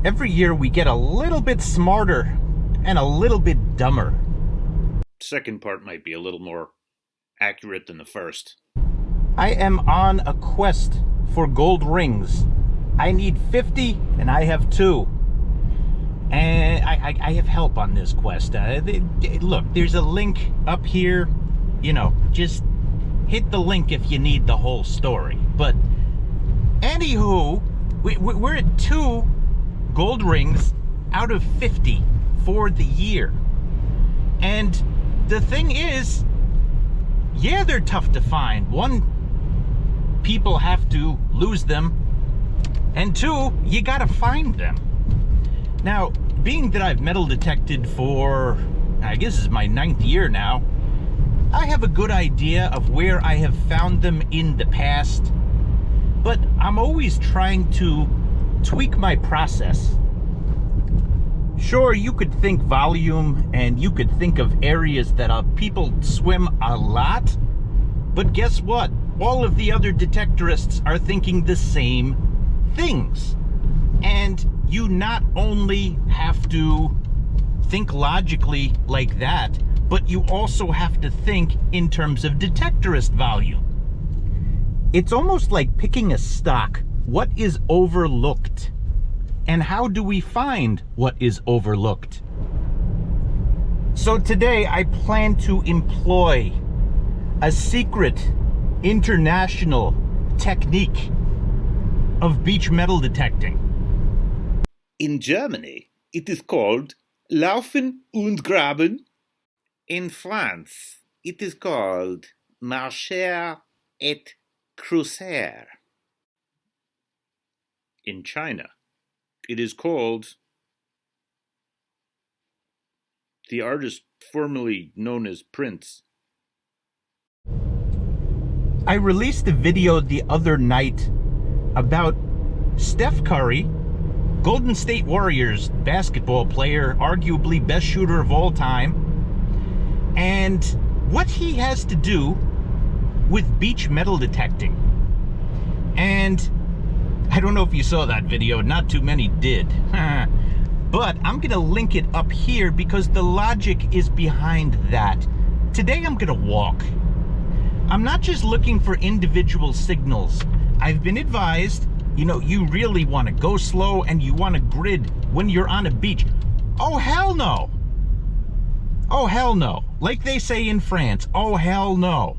Every year we get a little bit smarter and a little bit dumber. Second part might be a little more accurate than the first. I am on a quest for gold rings. I need 50 and I have 2. And I have help on this quest. Look, there's a link up here. You know, just hit the link if you need the whole story. But anywho, we're at 2 gold rings out of 50 for the year. And the thing is, yeah, they're tough to find. 1, people have to lose them, and 2, you gotta find them. Now, being that I've metal detected for, I guess this is my 9th year now, I have a good idea of where I have found them in the past, but I'm always trying to tweak my process. Sure, you could think volume and you could think of areas that people swim a lot, but guess what? All of the other detectorists are thinking the same things. And you not only have to think logically like that, but you also have to think in terms of detectorist volume. It's almost like picking a stock. What is overlooked? And how do we find what is overlooked? So today I plan to employ a secret international technique of beach metal detecting. In Germany, it is called Laufen und Graben. In France, it is called Marcher et Creuser. In China, it is called the artist formerly known as Prince. I released a video the other night about Steph Curry, Golden State Warriors basketball player, arguably best shooter of all time, and what he has to do with beach metal detecting. And I don't know if you saw that video, not too many did. But I'm gonna link it up here because the logic is behind that. Today I'm gonna walk. I'm not just looking for individual signals. I've been advised, you know, you really wanna go slow and you wanna grid when you're on a beach. Oh, hell no. Oh, hell no. Like they say in France, oh, hell no.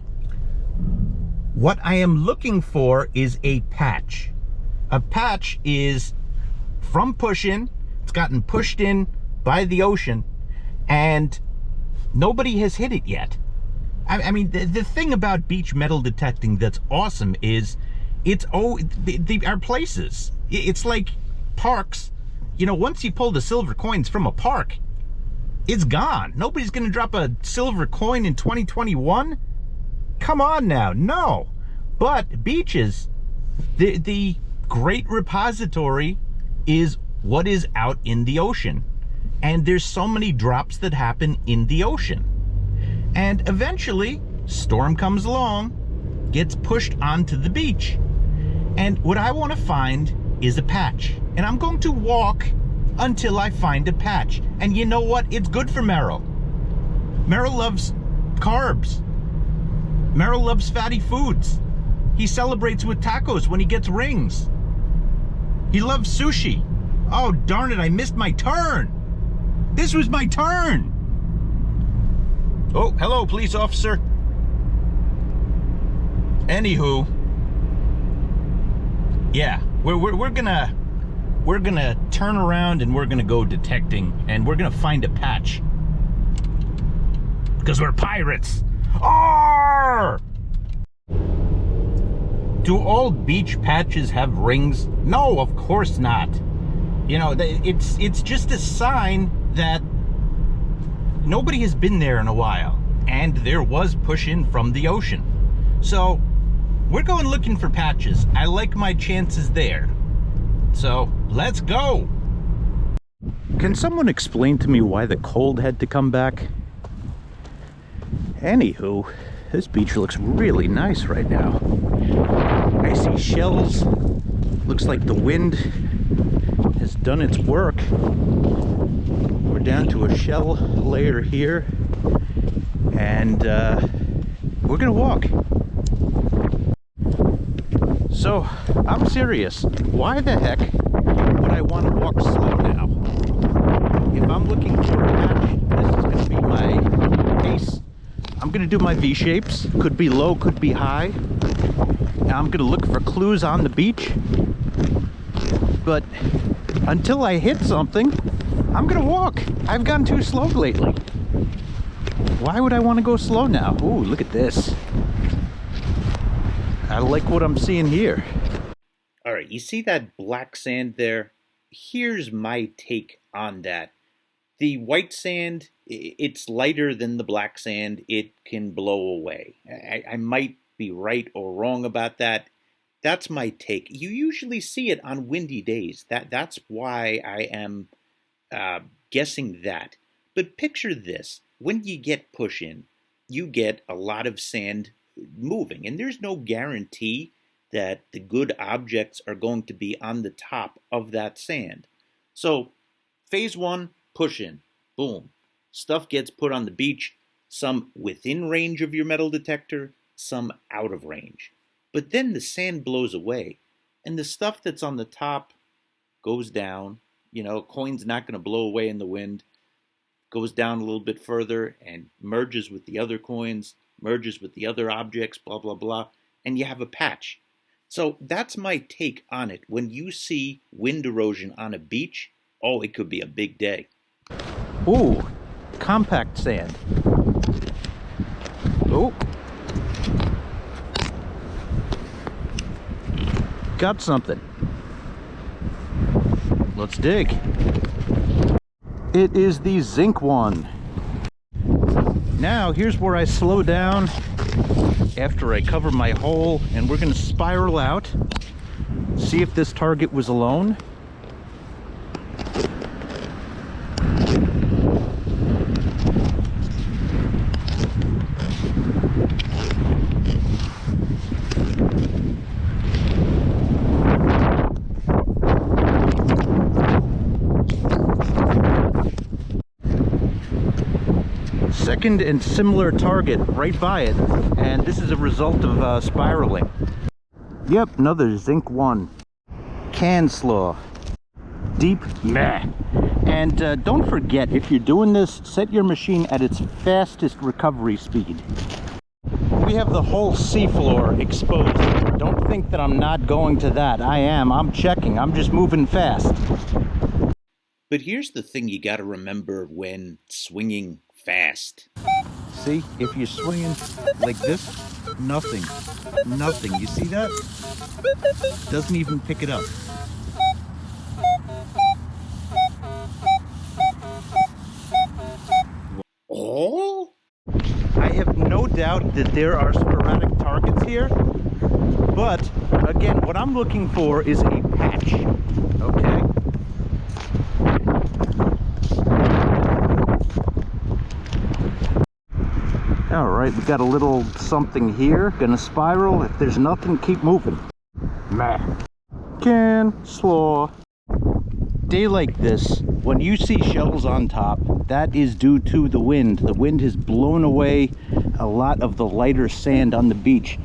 What I am looking for is a patch. A patch is from push-in. It's gotten pushed in by the ocean, and nobody has hit it yet. I mean, the thing about beach metal detecting that's awesome is our places. It's like parks. You know, once you pull the silver coins from a park, it's gone. Nobody's going to drop a silver coin in 2021. Come on now, no. But beaches, the great repository is what is out in the ocean. And there's so many drops that happen in the ocean. And eventually, storm comes along, gets pushed onto the beach. And what I want to find is a patch. And I'm going to walk until I find a patch. And you know what? It's good for Merrill. Merrill loves carbs. Merrill loves fatty foods. He celebrates with tacos when he gets rings. He loves sushi. Oh, darn it, I missed my turn. This was my turn. Oh, hello, police officer. Anywho, yeah, we're gonna turn around and we're gonna go detecting and we're gonna find a patch. Because we're pirates. Arr! Do all beach patches have rings? No, of course not. You know, it's just a sign that nobody has been there in a while, and there was push-in from the ocean. So we're going looking for patches. I like my chances there. So let's go. Can someone explain to me why the cold had to come back? Anywho, this beach looks really nice right now. I see shells. Looks like the wind has done its work. We're down to a shell layer here, and we're gonna walk. So, I'm serious. Why the heck would I want to walk slow now? If I'm looking for a patch, this is going to be my pace. I'm going to do my V-shapes. Could be low, could be high. I'm going to look for clues on the beach. But until I hit something, I'm going to walk. I've gone too slow lately. Why would I want to go slow now? Ooh, look at this. I like what I'm seeing here. All right, you see that black sand there? Here's my take on that. The white sand, it's lighter than the black sand. It can blow away. I might be right or wrong about that. That's my take. You usually see it on windy days. That's why I am guessing that. But picture this. When you get push in, you get a lot of sand moving, and there's no guarantee that the good objects are going to be on the top of that sand. So phase one, push in, boom. Stuff gets put on the beach, some within range of your metal detector, some out of range. But then the sand blows away, and the stuff that's on the top goes down. You know, coin's not going to blow away in the wind. Goes down a little bit further and merges with the other coins, merges with the other objects, blah, blah, blah, and you have a patch. So that's my take on it. When you see wind erosion on a beach, oh, it could be a big day. Ooh, compact sand. Oh. Got something. Let's dig. It is the Zinc one. Now, here's where I slow down after I cover my hole, and we're going to spiral out, see if this target was alone. Second and similar target right by it, and this is a result of spiraling. Yep, another Zinc 1. Can slaw. Deep meh. And don't forget, if you're doing this, set your machine at its fastest recovery speed. We have the whole seafloor exposed. Don't think that I'm not going to that. I am. I'm checking. I'm just moving fast. But here's the thing you got to remember when swinging fast. See, if you're swinging like this, nothing. Nothing. You see that? Doesn't even pick it up. Oh? I have no doubt that there are sporadic targets here, but again, what I'm looking for is a patch. Okay? Alright, we got a little something here. Gonna spiral. If there's nothing, keep moving. Meh. Can slaw. Day like this, when you see shells on top, that is due to the wind. The wind has blown away a lot of the lighter sand on the beach.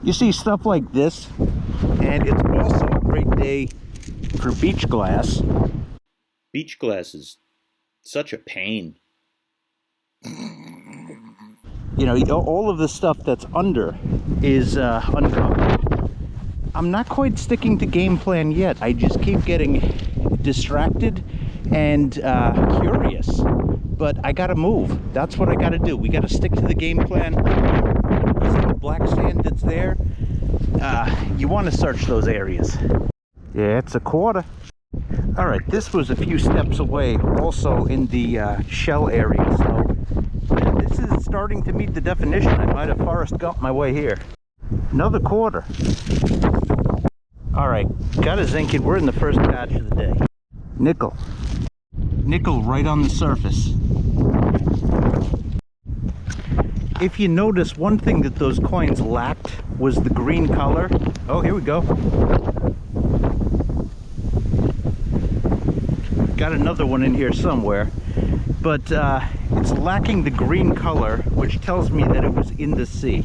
You see stuff like this, and it's also a great day for beach glass. Beach glass is such a pain. You know, all of the stuff that's under is uncovered. I'm not quite sticking to game plan yet. I just keep getting distracted and curious. But I gotta move. That's what I gotta do. We gotta stick to the game plan. You see the black sand that's there? You want to search those areas. Yeah, it's a quarter. All right, this was a few steps away, also in the shell area. So yeah, this is starting to meet the definition. I might have Forrest Gump my way here. Another quarter. All right, got a zinc it. We're in the first patch of the day. Nickel. Nickel right on the surface. If you notice, one thing that those coins lacked was the green color. Oh, here we go. got another one in here somewhere, but it's lacking the green color, which tells me that it was in the sea.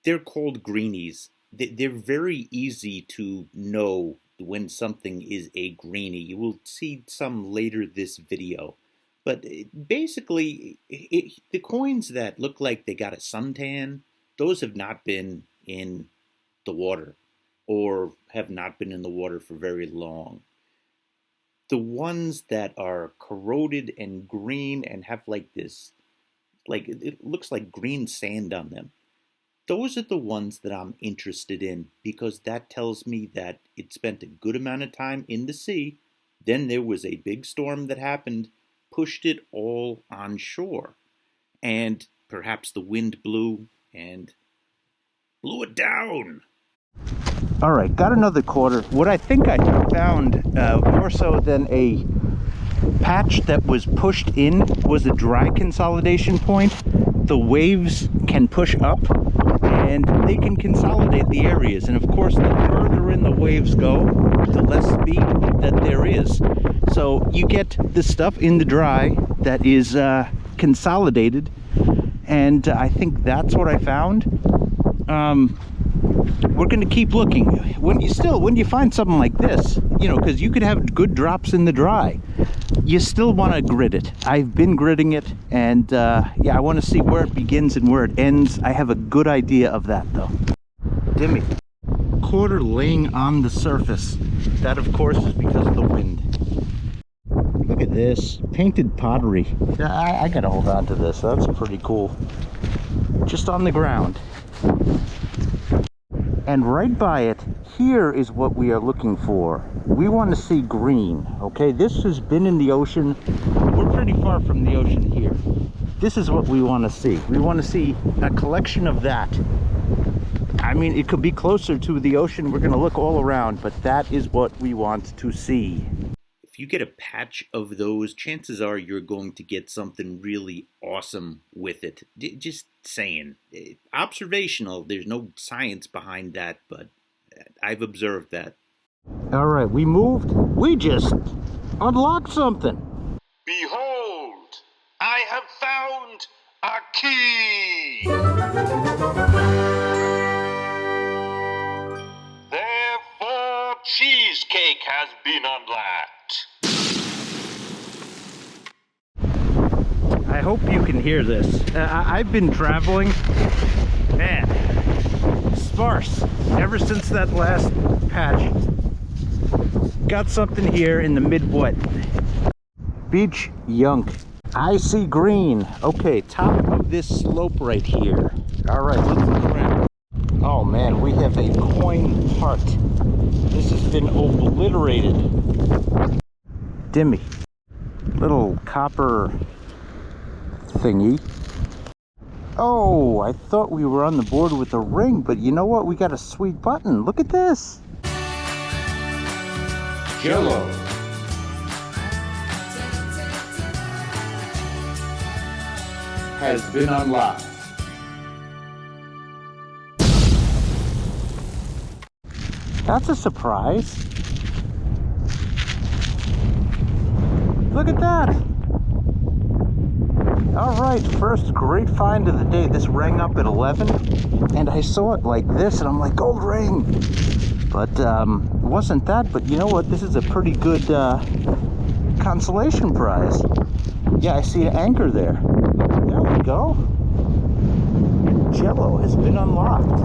They're called greenies. They're very easy to know when something is a greenie. You will see some later this video. But basically, the coins that look like they got a suntan, those have not been in the water or have not been in the water for very long. The ones that are corroded and green and have like this, like it looks like green sand on them, those are the ones that I'm interested in, because that tells me that it spent a good amount of time in the sea. Then there was a big storm that happened, pushed it all on shore, and perhaps the wind blew and blew it down. All right, got another quarter. What I think I found, more so than a patch that was pushed in, was a dry consolidation point. The waves can push up and they can consolidate the areas, and of course the further in the waves go, the less speed that there is. So you get this stuff in the dry that is consolidated, and I think that's what I found. We're going to keep looking. When you find something like this, you know, because you could have good drops in the dry, you still want to grid it. I've been gridding it, and yeah, I want to see where it begins and where it ends. I have a good idea of that, though. Dimmy. Quarter laying on the surface. That, of course, is because of the wind. Look at this. Painted pottery. I got to hold on to this. That's pretty cool. Just on the ground. And right by it, here is what we are looking for. We want to see green, okay? This has been in the ocean. We're pretty far from the ocean here. This is what we want to see. We want to see a collection of that. I mean, it could be closer to the ocean. We're going to look all around, but that is what we want to see. If you get a patch of those, chances are you're going to get something really awesome with it. Just saying. Observational, there's no science behind that, but I've observed that. All right, we moved. We just unlocked something. Behold, I have found a key. Therefore, cheesecake has been unlocked. I hope you can hear this. I've been traveling, man, sparse ever since that last patch. Got something here in the mid-wet. Beach Yunk. I see green. Okay, top of this slope right here. All right, let's look around. Oh man, we have a coin heart. This has been obliterated. Dimmy. Little copper thingy. Oh, I thought we were on the board with a ring, but you know what? We got a sweet button. Look at this. Jello. Has been unlocked. That's a surprise. Look at that. All right, first great find of the day. This rang up at 11, and I saw it like this, and I'm like, gold ring. But it wasn't that, but you know what? This is a pretty good consolation prize. Yeah, I see an anchor there. There we go. Jello has been unlocked.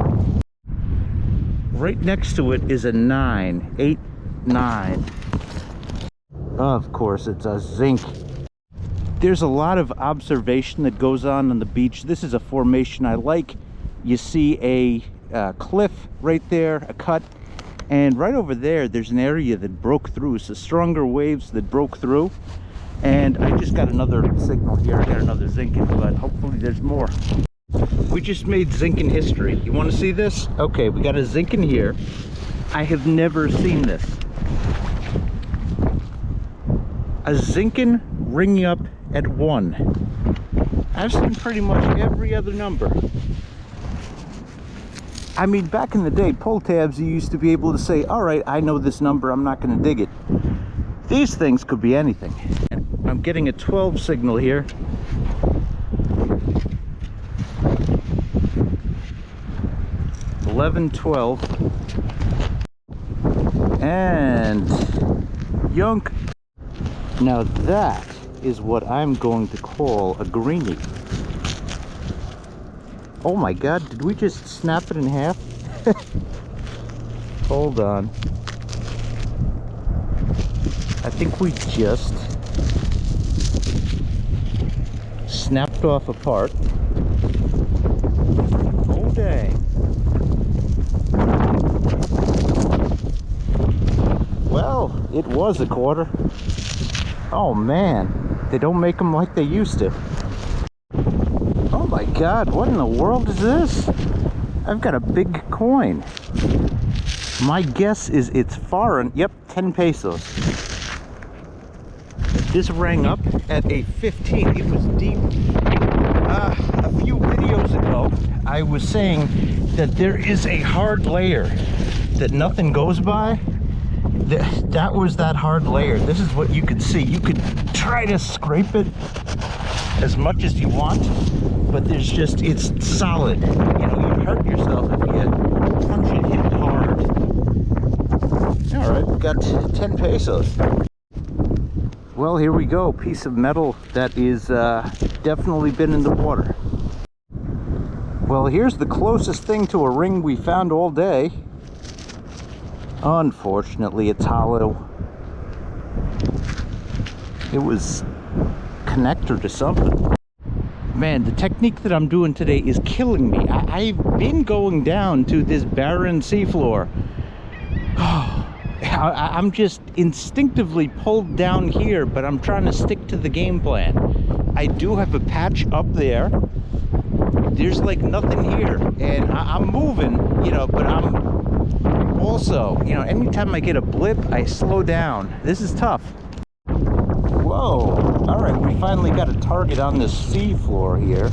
Right next to it is a 9, 8, 9. Of course, it's a zinc. There's a lot of observation that goes on the beach. This is a formation I like. You see a cliff right there, a cut, and right over there, there's an area that broke through. So stronger waves that broke through. And I just got another signal here. I got another zinc in, but hopefully there's more. We just made zinc in history. You want to see this? Okay, we got a zinc in here. I have never seen this. A zinkin ringing up at 1. I've seen pretty much every other number. I mean, back in the day, pull tabs, you used to be able to say, all right, I know this number, I'm not going to dig it. These things could be anything. I'm getting a 12 signal here. $11, $12. And yunk. Now that is what I'm going to call a Greenie. Oh my god, did we just snap it in half? Hold on. I think we just snapped off a part. Oh dang. Well, it was a quarter. Oh man, they don't make them like they used to. Oh my god, what in the world is this? I've got a big coin. My guess is it's foreign. Yep, 10 pesos. This rang up at a 15. It was deep. A few videos ago, I was saying that there is a hard layer that nothing goes by. That was that hard layer. This is what you could see. You could try to scrape it as much as you want, but there's just, it's solid. You know, you'd hurt yourself if you punch it, hit it hard. All right, we've got 10 pesos. Well, here we go. Piece of metal that is definitely been in the water. Well, here's the closest thing to a ring we found all day. Unfortunately, it's hollow. It was connector to something. Man, the technique that I'm doing today is killing me. I've been going down to this barren seafloor. I'm just instinctively pulled down here, but I'm trying to stick to the game plan. I do have a patch up there. There's like nothing here, and I'm moving, you know, but I'm also, you know, anytime I get a blip, I slow down. This is tough. Whoa. All right, we finally got a target on the seafloor here.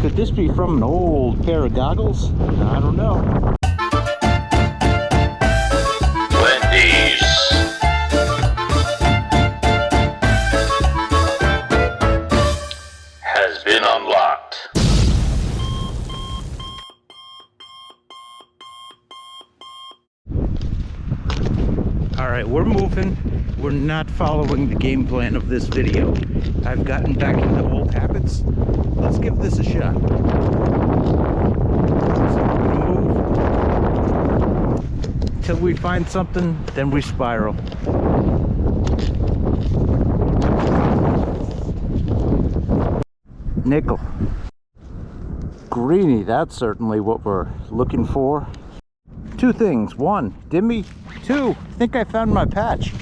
Could this be from an old pair of goggles? I don't know. Wendy's has been unlocked. All right, we're moving. We're not following the game plan of this video. I've gotten back into old habits. Let's give this a shot. So we're gonna move till we find something, then we spiral. Nickel. Greenie, that's certainly what we're looking for. Two things. One, dimmy. Two, I think I found my patch.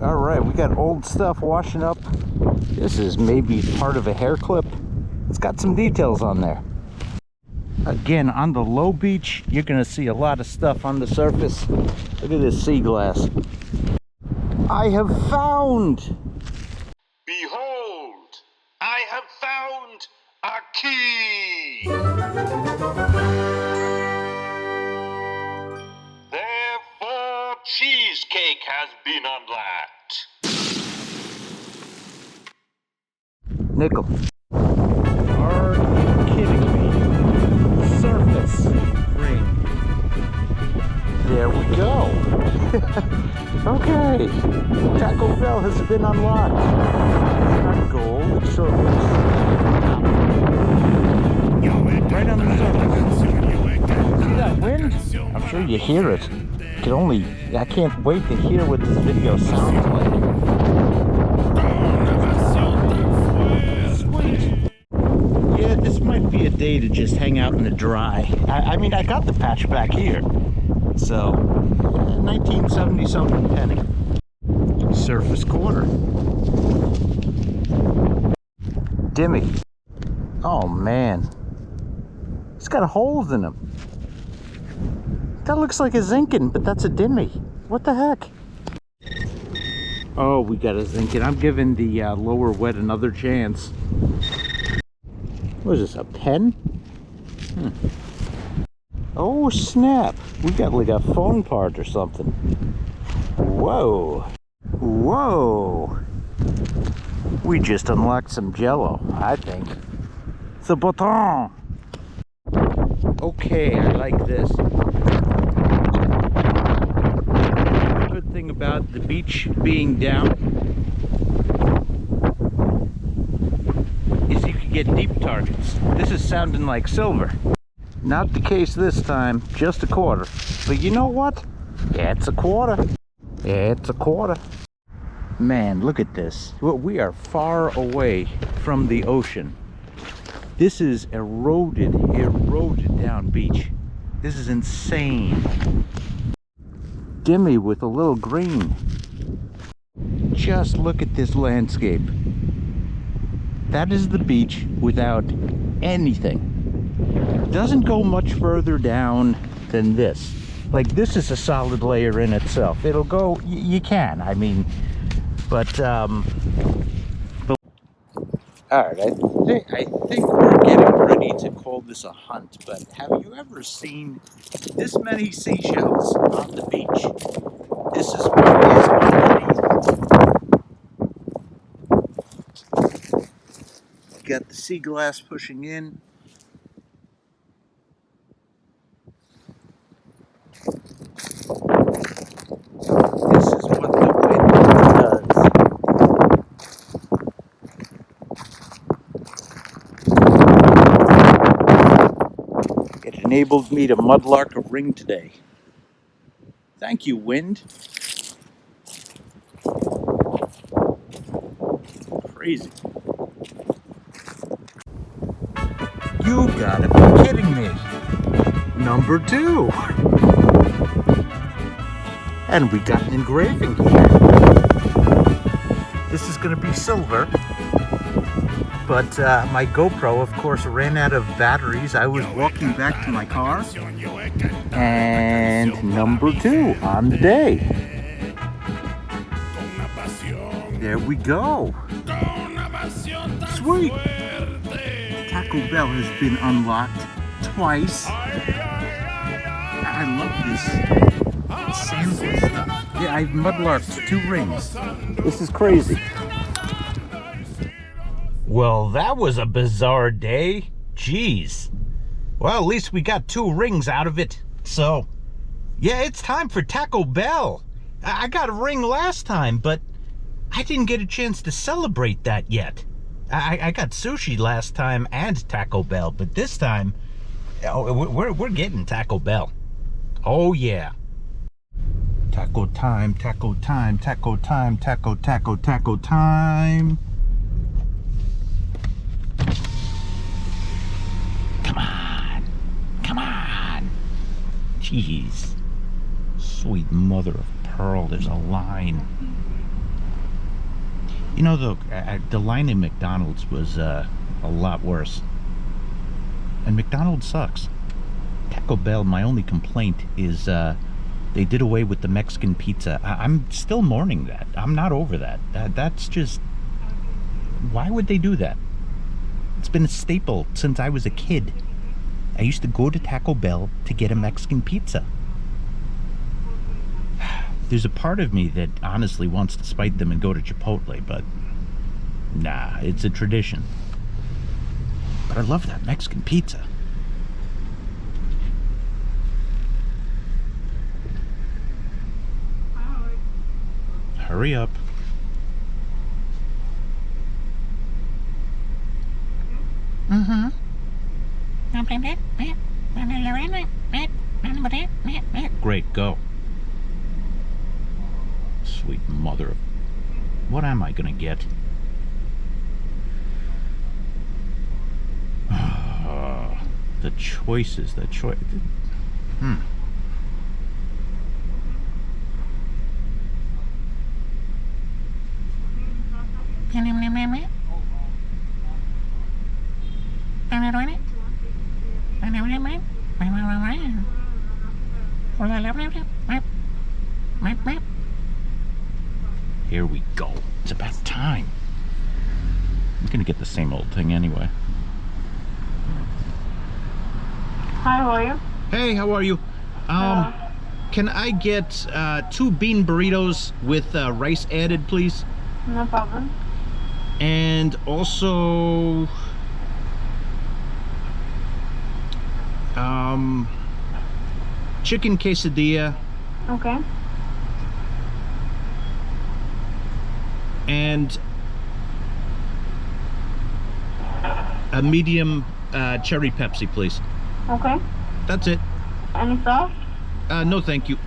All right, we got old stuff washing up. This is maybe part of a hair clip. It's got some details on there. Again, on the low beach, you're gonna see a lot of stuff on the surface. Look at this sea glass. I have found! Behold, I have found a key. Therefore, cheesecake has been unlocked. Nickel. Are you kidding me? Surface ring. There we go. Okay. Taco Bell has been unlocked. It's not gold, it's surface. Right on the surface. See that wind? I'm sure you hear it. I can't wait to hear what this video sounds like. Sweet. Yeah, this might be a day to just hang out in the dry. I mean, I got the patch back here. So, 1970 something penny. Surface quarter. Dimmy. Oh man. It's got holes in them. That looks like a Zinkin, but that's a dimmy. What the heck? Oh, we got a Zinkin. I'm giving the lower wet another chance. What is this, a pen? Oh snap! We got like a phone part or something. Whoa! Whoa! We just unlocked some jello, I think. It's a button! Okay, I like this. Good thing about the beach being down is you can get deep targets. This is sounding like silver. Not the case this time, just a quarter. But you know what? Yeah, it's a quarter. Yeah, it's a quarter. Man, look at this. We are far away from the ocean. This is eroded down beach. This is insane. Dimmy with a little green. Just look at this landscape. That is the beach without anything. Doesn't go much further down than this. Like, this is a solid layer in itself. It'll go, you can, I mean, but all right, I think we're getting ready to call this a hunt, but have you ever seen this many seashells on the beach? This is got the sea glass pushing in. This is what the wind does. It enabled me to mudlark a ring today. Thank you, wind. Crazy. You gotta be kidding me. Number 2. And we got an engraving here. This is gonna be silver. But my GoPro, of course, ran out of batteries. I was walking back to my car. And number 2 on the day. There we go. Sweet. Taco Bell has been unlocked twice. I love this sandwich stuff. Yeah, I've mudlarked 2 rings. This is crazy. Well, that was a bizarre day. Jeez. Well, at least we got 2 rings out of it. So, yeah, it's time for Taco Bell. I got a ring last time, but I didn't get a chance to celebrate that yet. I got sushi last time and Taco Bell, but this time, we're getting Taco Bell. Oh, yeah. Taco time, taco time, taco time, taco time. Come on. Jeez. Sweet mother of pearl, there's a line. You know, the line in McDonald's was a lot worse. And McDonald's sucks. Taco Bell, my only complaint is they did away with the Mexican pizza. I'm still mourning that. I'm not over that. That's just... Why would they do that? It's been a staple since I was a kid. I used to go to Taco Bell to get a Mexican pizza. There's a part of me that honestly wants to spite them and go to Chipotle, but nah, it's a tradition. But I love that Mexican pizza. Hurry up. Mm-hmm. Great, go. Sweet mother of... What am I gonna get? The choices, the choice... Here we go. It's about time. I'm gonna get the same old thing anyway. Hi, how are you? Hey, how are you? Can I get 2 bean burritos with rice added, please? No problem. And also, chicken quesadilla. Okay. And a medium cherry Pepsi, please. Okay. That's it. Any sauce? No, thank you.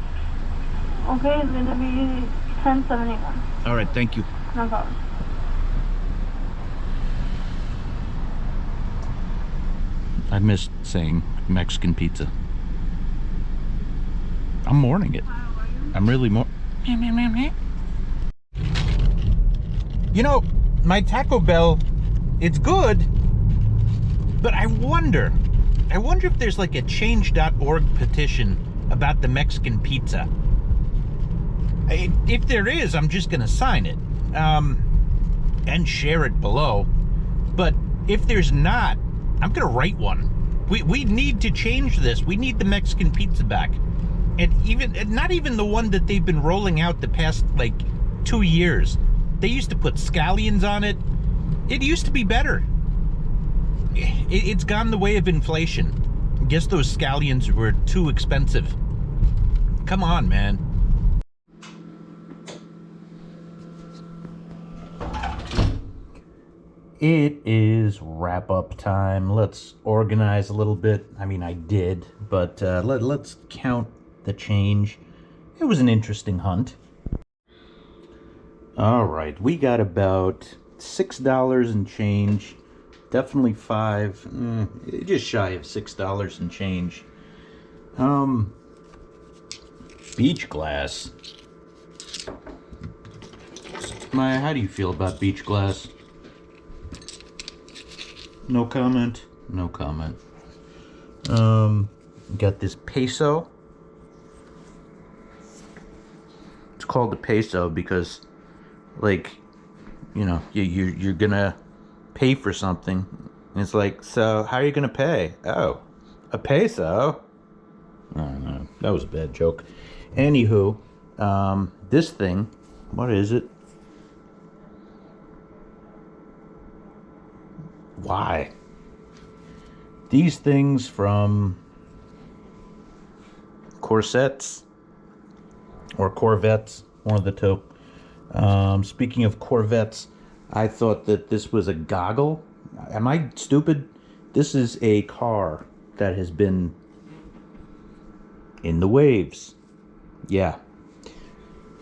Okay, it's gonna be 1071. All right, thank you. No problem. I missed saying Mexican pizza. I'm mourning it. I'm really You know, my Taco Bell, it's good, but I wonder if there's like a change.org petition about the Mexican pizza. If there is, I'm just gonna sign it and share it below. But if there's not, I'm gonna write one. We need to change this. We need the Mexican pizza back. And not even the one that they've been rolling out the past like 2 years. They used to put scallions on it. It used to be better. It's gone the way of inflation. I guess those scallions were too expensive. Come on, man. It is wrap-up time. Let's organize a little bit. I mean, I did, but let's count the change. It was an interesting hunt. All right, we got about $6 and change. Definitely $5, just shy of $6 and change. Beach glass. Maya, how do you feel about beach glass? No comment. No comment. Got this peso. It's called a peso because, like, you know, you're gonna pay for something. And it's like, so how are you gonna pay? Oh, a peso? I don't know. That was a bad joke. Anywho, this thing, what is it? Why? These things from Corsets or Corvettes, one of the two. Speaking of Corvettes, I thought that this was a goggle. Am I stupid? This is a car that has been in the waves. Yeah.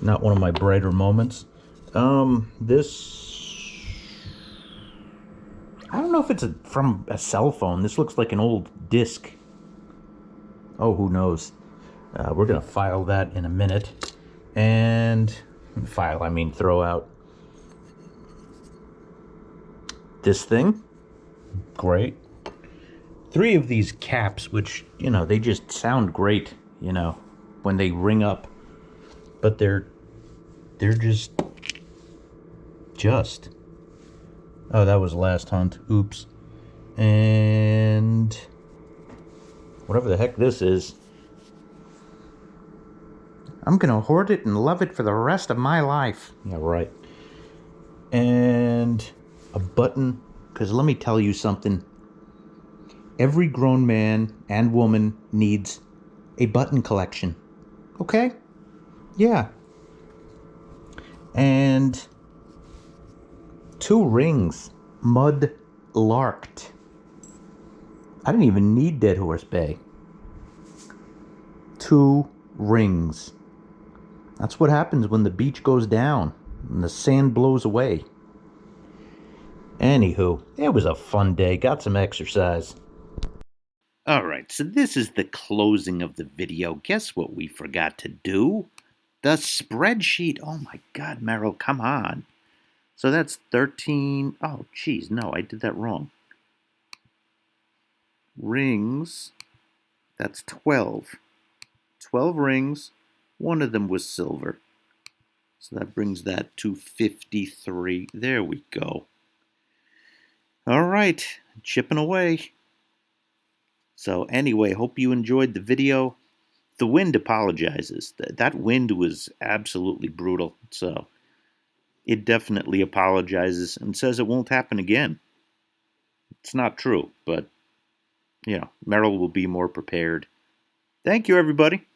Not one of my brighter moments. This... I don't know if it's from a cell phone. This looks like an old disc. Oh, who knows? We're going to file that in a minute. And file, I mean throw out. This thing. Great. 3 of these caps, which, you know, they just sound great, you know, when they ring up. But they're just... Oh, that was last hunt. Oops. And whatever the heck this is, I'm gonna hoard it and love it for the rest of my life. Yeah, right. And a button, because let me tell you something. Every grown man and woman needs a button collection. Okay? Yeah. And 2 rings, Mudlarked. I didn't even need Dead Horse Bay. 2 rings. That's what happens when the beach goes down and the sand blows away. Anywho, it was a fun day. Got some exercise. All right, so this is the closing of the video. Guess what we forgot to do? The spreadsheet. Oh my God, Merrill, come on. So that's 13. Oh, geez, no, I did that wrong. Rings. That's 12. 12 rings. One of them was silver. So that brings that to 53. There we go. All right, chipping away. So anyway, hope you enjoyed the video. The wind apologizes. That wind was absolutely brutal. So it definitely apologizes and says it won't happen again. It's not true, but, Merrill will be more prepared. Thank you, everybody.